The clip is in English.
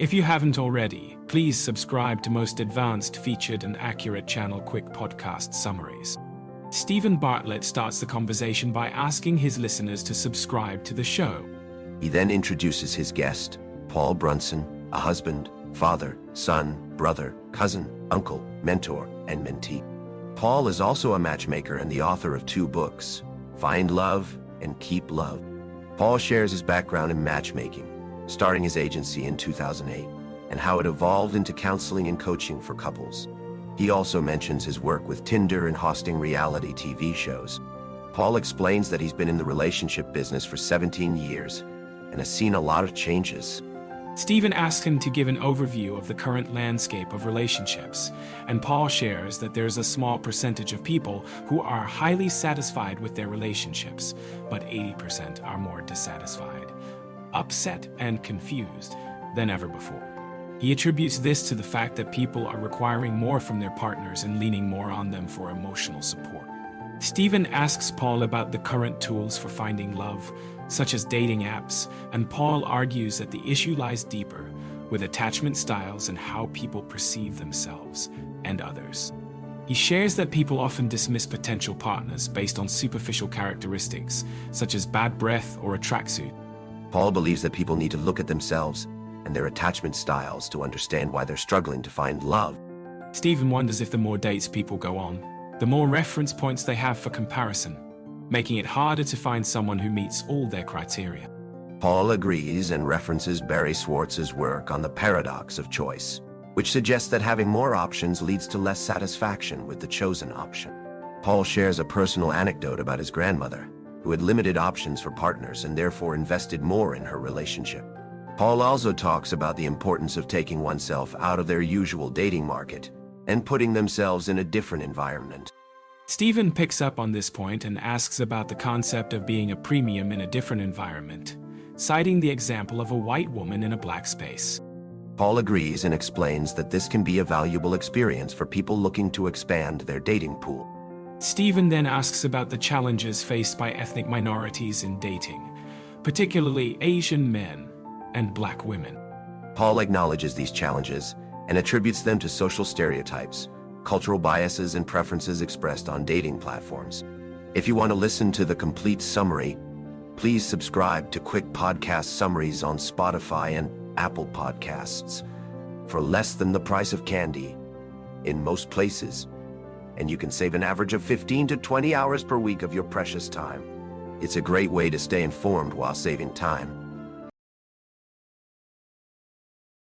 If you haven't already, please subscribe to most advanced, featured, and accurate channel quick podcast summaries. Stephen Bartlett starts the conversation by asking his listeners to subscribe to the show. He then introduces his guest, Paul Brunson, a husband, father, son, brother, cousin, uncle, mentor, and mentee. Paul is also a matchmaker and the author of 2 books, Find Love and Keep Love. Paul shares his background in matchmaking, starting his agency in 2008, and how it evolved into counseling and coaching for couples. He also mentions his work with Tinder and hosting reality TV shows. Paul explains that he's been in the relationship business for 17 years and has seen a lot of changes. Stephen asks him to give an overview of the current landscape of relationships, and Paul shares that there's a small percentage of people who are highly satisfied with their relationships, but 80% are more dissatisfied, upset, and confused than ever before. He attributes this to the fact that people are requiring more from their partners and leaning more on them for emotional support. Stephen asks Paul about the current tools for finding love, such as dating apps, and Paul argues that the issue lies deeper, with attachment styles and how people perceive themselves and others. He shares that people often dismiss potential partners based on superficial characteristics, such as bad breath or a tracksuit. Paul believes that people need to look at themselves and their attachment styles to understand why they're struggling to find love. Stephen wonders if the more dates people go on, the more reference points they have for comparison, making it harder to find someone who meets all their criteria. Paul agrees and references Barry Schwartz's work on the paradox of choice, which suggests that having more options leads to less satisfaction with the chosen option. Paul shares a personal anecdote about his grandmother, who had limited options for partners and therefore invested more in her relationship. Paul also talks about the importance of taking oneself out of their usual dating market and putting themselves in a different environment. Stephen picks up on this point and asks about the concept of being a premium in a different environment, citing the example of a white woman in a black space. Paul agrees and explains that this can be a valuable experience for people looking to expand their dating pool. Stephen then asks about the challenges faced by ethnic minorities in dating, particularly Asian men and black women. Paul acknowledges these challenges and attributes them to social stereotypes, cultural biases, and preferences expressed on dating platforms. If you want to listen to the complete summary, please subscribe to Quick Podcast Summaries on Spotify and Apple Podcasts for less than the price of candy in most places, and you can save an average of 15 to 20 hours per week of your precious time. It's a great way to stay informed while saving time.